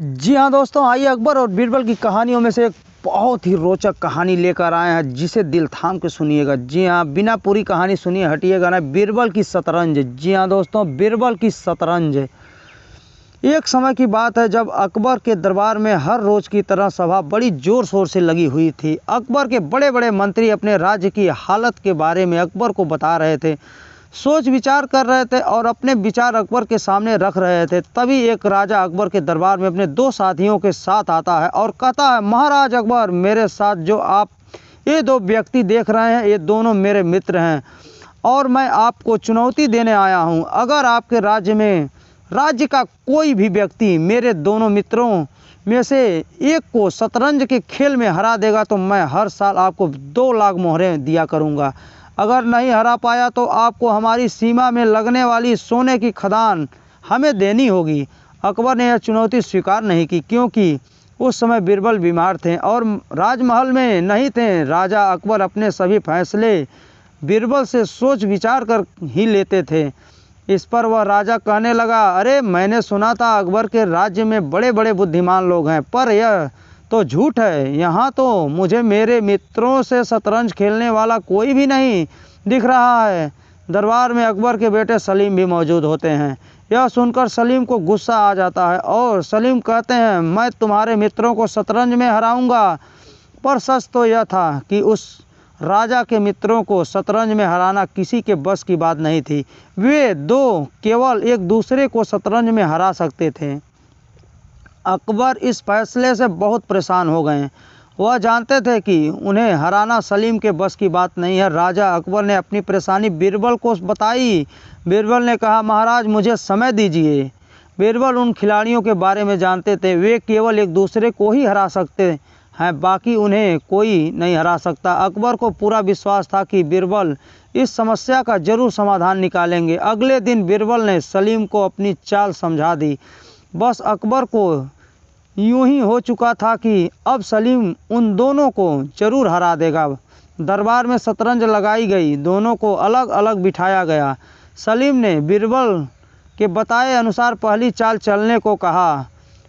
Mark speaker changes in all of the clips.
Speaker 1: जी हाँ दोस्तों, आइए अकबर और बीरबल की कहानियों में से एक बहुत ही रोचक कहानी लेकर आए हैं, जिसे दिल थाम के सुनिएगा। जी हाँ, बिना पूरी कहानी सुनिए हटिएगा ना। बीरबल की शतरंज। जी हाँ दोस्तों, बीरबल की शतरंज। एक समय की बात है जब अकबर के दरबार में हर रोज़ की तरह सभा बड़ी ज़ोर शोर से लगी हुई थी। अकबर के बड़े बड़े मंत्री अपने राज्य की हालत के बारे में अकबर को बता रहे थे, सोच विचार कर रहे थे और अपने विचार अकबर के सामने रख रहे थे। तभी एक राजा अकबर के दरबार में अपने दो साथियों के साथ आता है और कहता है, महाराज अकबर, मेरे साथ जो आप ये दो व्यक्ति देख रहे हैं, ये दोनों मेरे मित्र हैं और मैं आपको चुनौती देने आया हूँ। अगर आपके राज्य का कोई भी व्यक्ति मेरे दोनों मित्रों में से एक को शतरंज के खेल में हरा देगा तो मैं हर साल आपको 2 लाख मोहरें दिया करूँगा। अगर नहीं हरा पाया तो आपको हमारी सीमा में लगने वाली सोने की खदान हमें देनी होगी। अकबर ने यह चुनौती स्वीकार नहीं की, क्योंकि उस समय बीरबल बीमार थे और राजमहल में नहीं थे। राजा अकबर अपने सभी फैसले बीरबल से सोच विचार कर ही लेते थे। इस पर वह राजा कहने लगा, अरे मैंने सुना था अकबर के राज्य में बड़े बड़े बुद्धिमान लोग हैं, पर यह तो झूठ है। यहाँ तो मुझे मेरे मित्रों से शतरंज खेलने वाला कोई भी नहीं दिख रहा है। दरबार में अकबर के बेटे सलीम भी मौजूद होते हैं। यह सुनकर सलीम को गुस्सा आ जाता है और सलीम कहते हैं, मैं तुम्हारे मित्रों को शतरंज में हराऊंगा। पर सच तो यह था कि उस राजा के मित्रों को शतरंज में हराना किसी के बस की बात नहीं थी। वे दो केवल एक दूसरे को शतरंज में हरा सकते थे। अकबर इस फैसले से बहुत परेशान हो गए। वह जानते थे कि उन्हें हराना सलीम के बस की बात नहीं है। राजा अकबर ने अपनी परेशानी बीरबल को बताई। बीरबल ने कहा, महाराज मुझे समय दीजिए। बीरबल उन खिलाड़ियों के बारे में जानते थे, वे केवल एक दूसरे को ही हरा सकते हैं, बाकी उन्हें कोई नहीं हरा सकता। अकबर को पूरा विश्वास था कि बीरबल इस समस्या का जरूर समाधान निकालेंगे। अगले दिन बीरबल ने सलीम को अपनी चाल समझा दी। बस अकबर को यूं ही हो चुका था कि अब सलीम उन दोनों को जरूर हरा देगा। दरबार में शतरंज लगाई गई, दोनों को अलग अलग बिठाया गया। सलीम ने बीरबल के बताए अनुसार पहली चाल चलने को कहा।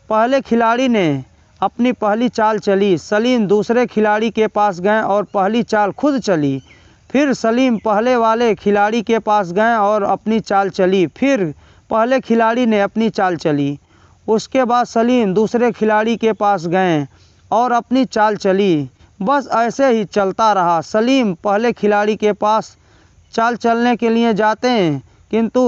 Speaker 1: पहले खिलाड़ी ने अपनी पहली चाल चली। सलीम दूसरे खिलाड़ी के पास गए और पहली चाल खुद चली। फिर सलीम पहले वाले खिलाड़ी के पास गए और अपनी चाल चली। फिर पहले खिलाड़ी ने अपनी चाल चली। उसके बाद सलीम दूसरे खिलाड़ी के पास गए और अपनी चाल चली। बस ऐसे ही चलता रहा। सलीम पहले खिलाड़ी के पास चाल चलने के लिए जाते हैं, किंतु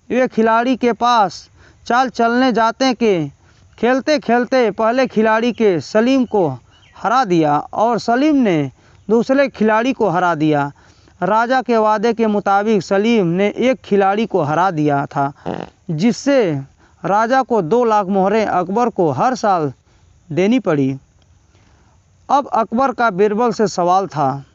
Speaker 1: वे खिलाड़ी के पास चाल चलने जाते कि खेलते खेलते पहले खिलाड़ी के सलीम को हरा दिया और सलीम ने दूसरे खिलाड़ी को हरा दिया। राजा के वादे के मुताबिक सलीम ने एक खिलाड़ी को हरा दिया था, जिससे राजा को 2 लाख मोहरें अकबर को हर साल देनी पड़ी। अब अकबर का बीरबल से सवाल था,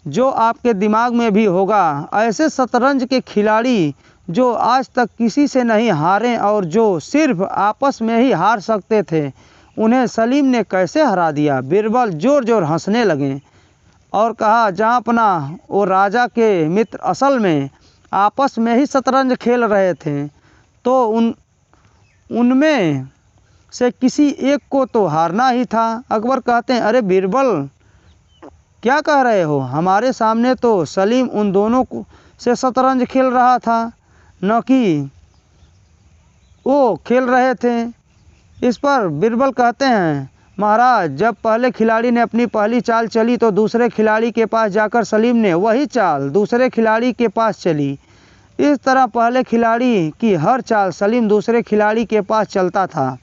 Speaker 1: जो आपके दिमाग में भी होगा, ऐसे शतरंज के खिलाड़ी जो आज तक किसी से नहीं हारे और जो सिर्फ आपस में ही हार सकते थे, उन्हें सलीम ने कैसे हरा दिया। बीरबल जोर जोर हंसने लगे और कहा, जहाँ अपना वो राजा के मित्र असल में आपस में ही शतरंज खेल रहे थे, तो उनमें से किसी एक को तो हारना ही था। अकबर कहते हैं, अरे बीरबल क्या कह रहे हो, हमारे सामने तो सलीम उन दोनों से शतरंज खेल रहा था, न कि वो खेल रहे थे। इस पर बीरबल कहते हैं, महाराज, जब पहले खिलाड़ी ने अपनी पहली चाल चली तो दूसरे खिलाड़ी के पास जाकर सलीम ने वही चाल दूसरे खिलाड़ी के पास चली। इस तरह पहले खिलाड़ी की हर चाल सलीम दूसरे खिलाड़ी के पास चलता था।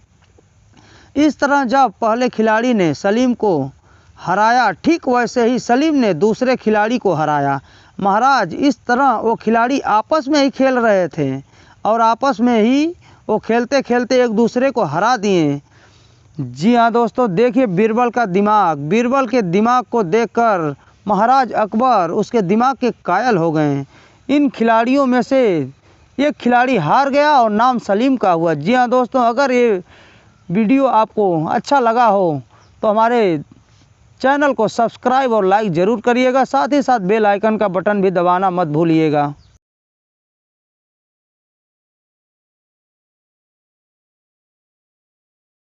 Speaker 1: इस तरह जब पहले खिलाड़ी ने सलीम को हराया, ठीक वैसे ही सलीम ने दूसरे खिलाड़ी को हराया। महाराज, इस तरह वो खिलाड़ी आपस में ही खेल रहे थे और आपस में ही वो खेलते खेलते एक दूसरे को हरा दिए। जी हाँ दोस्तों, देखिए बीरबल का दिमाग। बीरबल के दिमाग को देखकर महाराज अकबर उसके दिमाग के कायल हो गए। इन खिलाड़ियों में से एक खिलाड़ी हार गया और नाम सलीम का हुआ। जी हाँ दोस्तों, अगर ये वीडियो आपको अच्छा लगा हो तो हमारे चैनल को सब्सक्राइब और लाइक ज़रूर करिएगा। साथ ही साथ बेल आइकन का बटन भी दबाना मत भूलिएगा।